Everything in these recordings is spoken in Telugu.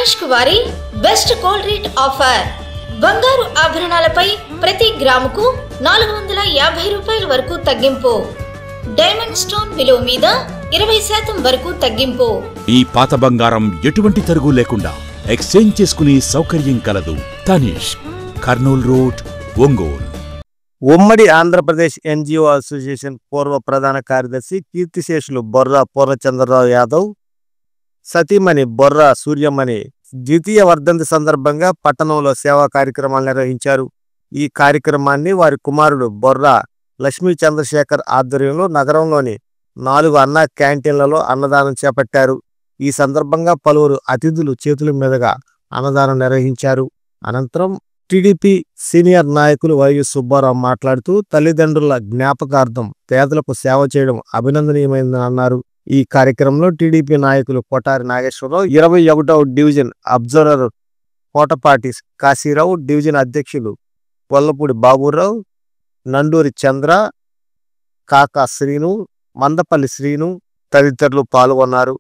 తనిష్క్ వారి బెస్ట్ గోల్డ్ రేట్ ఆఫర్. బంగారు ఆభరణాలపై ప్రతి గ్రాముకు 450 రూపాయల వరకు తగ్గింపు. డైమండ్ స్టోన్ విలువ మీద 20% వరకు తగ్గింపు. ఈ పాత బంగారం ఎటువంటి తరుగు లేకుండా ఎక్స్చేంజ్ చేసుకునే సౌకర్యం కలదు. తనిష్క్, కర్నూల్ రోడ్, ఒంగోలు. ఉమ్మడి ఆంధ్రప్రదేశ్ ఎన్జిఓ అసోసియేషన్ పూర్వ ప్రధాన కార్యదర్శి కీర్తిశేషులు బొర్రా పూర్ణచంద్రరావు యాదవ్ సతీమణి బొర్రా సూర్యమణి ద్వితీయ వర్ధంతి సందర్భంగా పట్టణంలో సేవా కార్యక్రమాలు నిర్వహించారు. ఈ కార్యక్రమాన్ని వారి కుమారుడు బొర్రా లక్ష్మీ చంద్రశేఖర్ ఆధ్వర్యంలో నగరంలోని 4 అన్నా క్యాంటీన్లలో అన్నదానం చేపట్టారు. ఈ సందర్భంగా పలువురు అతిథులు చేతుల మీదుగా అన్నదానం నిర్వహించారు. అనంతరం టీడీపీ సీనియర్ నాయకులు వైవి సుబ్బారావు మాట్లాడుతూ తల్లిదండ్రుల జ్ఞాపకార్థం పేదలకు సేవ చేయడం అభినందనీయమైందని అన్నారు. ఈ కార్యక్రమంలో టీడీపీ నాయకులు కొటారి నాగేశ్వరరావు, 21వ division observer Kotapati Kasirao, division అధ్యక్షులు గొల్లపూడి బాబురావు, నండూరి చంద్ర, కాకా శ్రీను, మందపల్లి శ్రీను తదితరులు పాల్గొన్నారు.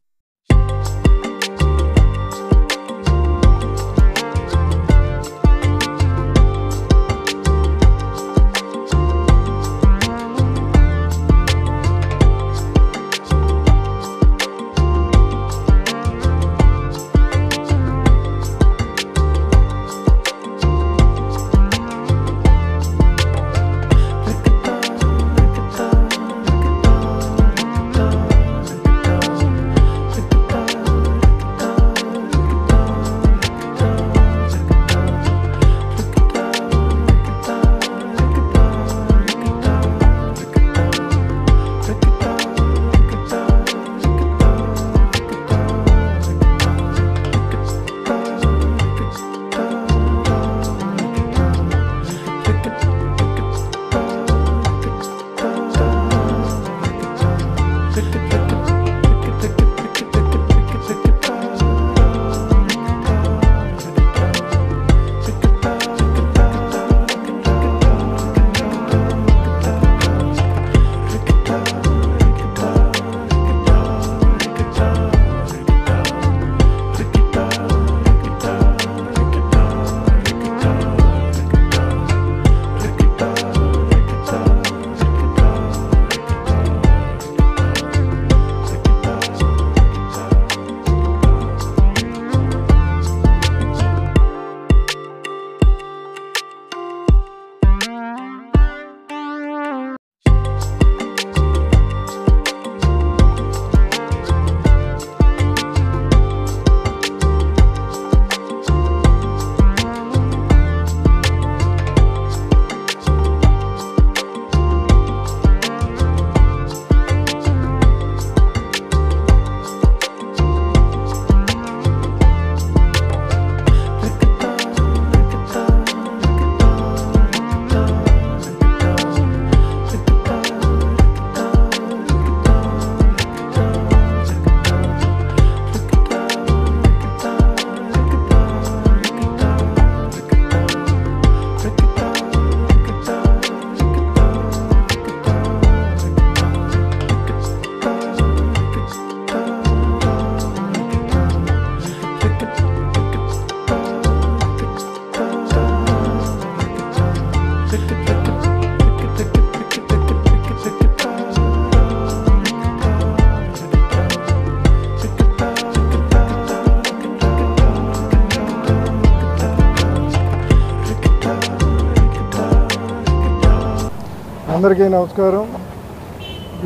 అందరికీ నమస్కారం.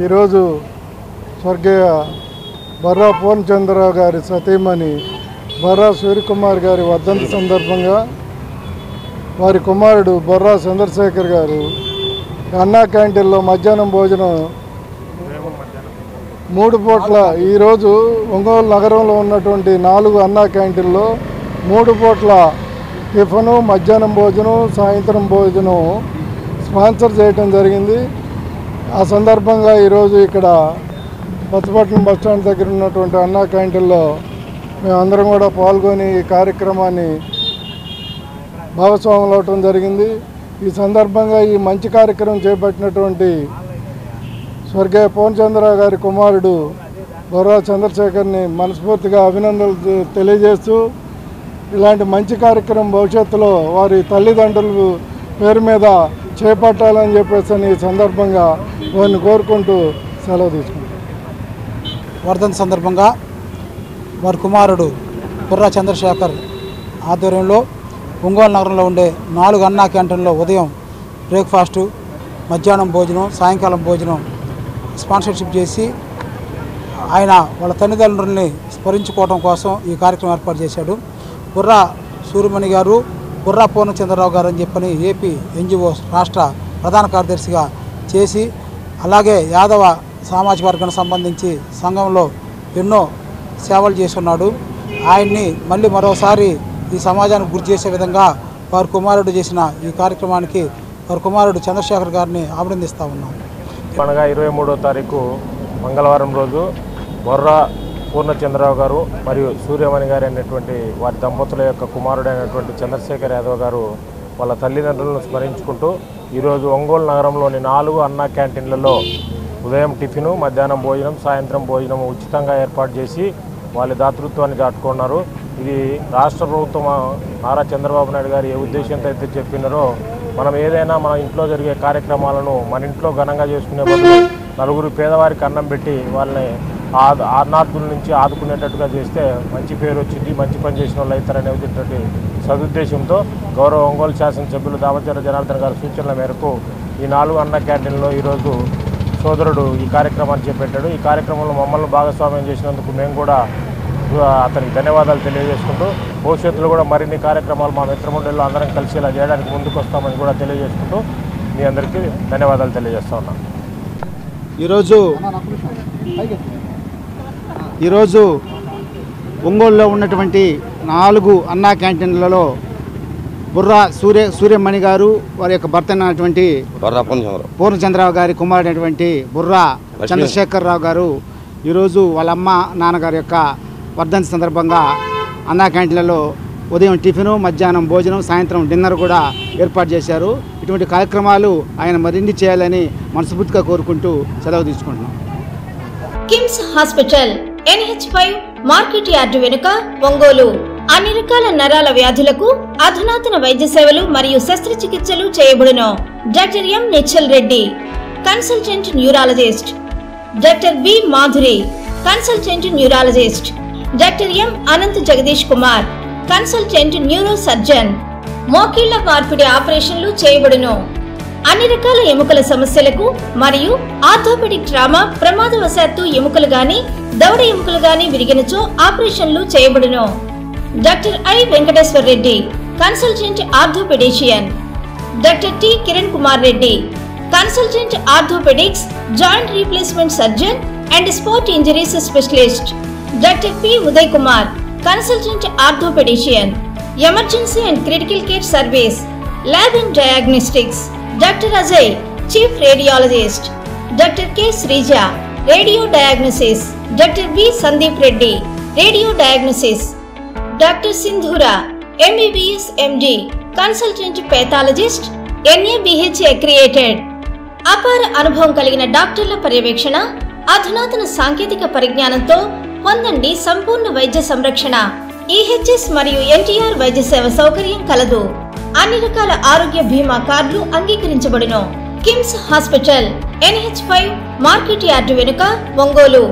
ఈరోజు స్వర్గీయ బొర్రా పూర్ణచంద్రరావు గారి సతీమణి బొర్రా సూర్యకుమార్ గారి వర్ధంతి సందర్భంగా వారి కుమారుడు బొర్రా చంద్రశేఖర్ గారు అన్నా క్యాంటీన్లో మధ్యాహ్నం భోజనం 3 పూట్ల ఈరోజు ఒంగోలు నగరంలో ఉన్నటువంటి 4 అన్నా క్యాంటీన్లో 3 పూట్ల టిఫను, మధ్యాహ్నం భోజనం, సాయంత్రం భోజనం స్పాన్సర్ చేయడం జరిగింది. ఆ సందర్భంగా ఈరోజు ఇక్కడ కొత్తపట్నం బస్టాండ్ దగ్గర ఉన్నటువంటి అన్నా క్యాంటీన్లో మేమందరం కూడా పాల్గొని ఈ కార్యక్రమాన్ని భాగస్వాములు అవటం జరిగింది. ఈ సందర్భంగా ఈ మంచి కార్యక్రమం చేపట్టినటువంటి స్వర్గీయ పూర్ణచంద్రరావు గారి కుమారుడు బొర్రా చంద్రశేఖర్ని మనస్ఫూర్తిగా అభినందనలు తెలియజేస్తూ ఇలాంటి మంచి కార్యక్రమం భవిష్యత్తులో వారి తల్లిదండ్రుల పేరు మీద చేపట్టాలని చెప్పేసి ఈ సందర్భంగా వారిని కోరుకుంటూ సెలవు తీసుకుంటాం. వర్ధంతి సందర్భంగా వారి కుమారుడు బుర్రా చంద్రశేఖర్ ఆధ్వర్యంలో ఒంగోలు నగరంలో ఉండే 4 అన్నా క్యాంటీన్లో ఉదయం బ్రేక్ఫాస్టు, మధ్యాహ్నం భోజనం, సాయంకాలం భోజనం స్పాన్సర్షిప్ చేసి ఆయన వాళ్ళ తల్లిదండ్రుల్ని స్మరించుకోవడం కోసం ఈ కార్యక్రమం ఏర్పాటు చేశాడు. బుర్రా సూర్యమణి గారు, బుర్రా పూర్ణచంద్రరావు గారు అని చెప్పని ఏపీ ఎన్జిఓ రాష్ట్ర ప్రధాన కార్యదర్శిగా చేసి, అలాగే యాదవ సామాజిక వర్గానికి సంబంధించి సంఘంలో ఎన్నో సేవలు చేస్తున్నాడు. ఆయన్ని మళ్ళీ మరోసారి ఈ సమాజానికి గుర్తు చేసే విధంగా వారి కుమారుడు చేసిన ఈ కార్యక్రమానికి వారి కుమారుడు చంద్రశేఖర్ గారిని అభినందిస్తూ ఉన్నాం. పండుగ 23వ తారీఖు మంగళవారం రోజు బొర్రా పూర్ణచంద్రరావు గారు మరియు సూర్యమణి గారు అనేటువంటి వారి దంపతుల యొక్క కుమారుడైనటువంటి చంద్రశేఖర్ యాదవ్ గారు వాళ్ళ తల్లిదండ్రులను స్మరించుకుంటూ ఈరోజు ఒంగోలు నగరంలోని 4 అన్నా క్యాంటీన్లలో ఉదయం టిఫిను, మధ్యాహ్నం భోజనం, సాయంత్రం భోజనం ఉచితంగా ఏర్పాటు చేసి వాళ్ళ దాతృత్వాన్ని దాటుకున్నారు. ఇది రాష్ట్ర ప్రభుత్వం నారా చంద్రబాబు నాయుడు గారు ఏ ఉద్దేశంతో అయితే చెప్పినారో, మనం ఏదైనా మన ఇంట్లో జరిగే కార్యక్రమాలను మన ఇంట్లో ఘనంగా చేసుకునే బదులు నలుగురు పేదవారికి అన్నం పెట్టి వాళ్ళని ఆర్నార్థుల నుంచి ఆదుకునేటట్టుగా చేస్తే మంచి పేరు వచ్చింది, మంచి పని చేసిన వాళ్ళు అవుతారనేటువంటి సదుద్దేశంతో గౌరవ ఒంగోలు శాసనసభ్యులు దామచర్ల జనార్దన్ గారి సూచనల మేరకు ఈ 4 అన్నా క్యాంటీన్లో ఈరోజు సోదరుడు ఈ కార్యక్రమాన్ని చేపట్టాడు. ఈ కార్యక్రమంలో మమ్మల్ని భాగస్వామ్యం చేసినందుకు మేము కూడా అతనికి ధన్యవాదాలు తెలియజేసుకుంటూ భవిష్యత్తులో కూడా మరిన్ని కార్యక్రమాలు మా మిత్రమండలిలో అందరం కలిసి ఇలా చేయడానికి ముందుకు వస్తామని కూడా తెలియజేసుకుంటూ మీ అందరికీ ధన్యవాదాలు తెలియజేస్తా ఉన్నాం. ఈరోజు ఒంగోలులో ఉన్నటువంటి 4 అన్నా క్యాంటీన్లలో బుర్రా సూర్యమణి గారు, వారి యొక్క భర్త అయినటువంటి పూర్ణచంద్రరావు గారి కుమారుడైనటువంటి బుర్రా చంద్రశేఖరరావు గారు ఈరోజు వాళ్ళ అమ్మ నాన్నగారి యొక్క వర్ధంతి సందర్భంగా అన్నా క్యాంటీన్లలో ఉదయం టిఫిను, మధ్యాహ్నం భోజనం, సాయంత్రం డిన్నర్ కూడా ఏర్పాటు చేశారు. ఇటువంటి కార్యక్రమాలు ఆయన మరిన్ని చేయాలని మనస్ఫూర్తిగా కోరుకుంటూ సెలవు తీసుకుంటున్నాం. KIMS hospital NH5 market yard వెనుక ఒంగోలు. అన్ని రకాల నరాల వ్యాధులకు అధునాతన వైద్య సేవలు మరియు శస్త్రచికిత్సలు చేయబడును. Doctor M Nischal Reddy, consultant neurologist. Doctor B Madhuri, consultant neurologist. Doctor M Anant Jagadish Kumar, consultant neuro surgeon. మోకీళ్ల మార్పిడి ఆపరేషన్లు చేయబడును. అన్ని రకాల ఎముకల సమస్యలకు మరియు ఆర్థోపెడిక్ ట్రామా, ప్రమాదవశాత్తు ఎముకలు గాని దవడ ఎముకలు గాని విరిగినచో ఆపరేషన్లు చేయబడును. Doctor I Venkateshwar Reddy, consultant orthopedician. Doctor T Kiran Kumar Reddy, consultant orthopedics, joint replacement surgeon and sport injuries specialist. Doctor P Uday Kumar, consultant orthopedician. Emergency and critical care service, lab and diagnostics. Doctor Ajay, chief radiologist. Doctor K Sreeja, radio diagnosis. Doctor B Sandeep Reddy, radio diagnosis. Doctor Sindhura, MBBS MD, consultant pathologist, NABH accredited. అపార అనుభవం కలిగిన డాక్టర్ల పర్యవేక్షణ, అధునాతన సాంకేతిక పరిజ్ఞానంతో పొందండి సంపూర్ణ వైద్య సంరక్షణ. EHS మరియు NTR వైద్య సేవ సౌకర్యం కలదు. అన్ని రకాల ఆరోగ్య బీమా కార్డులు అంగీకరించబడును. KIMS hospital NH5 market yard వెనుక ఒంగోలు.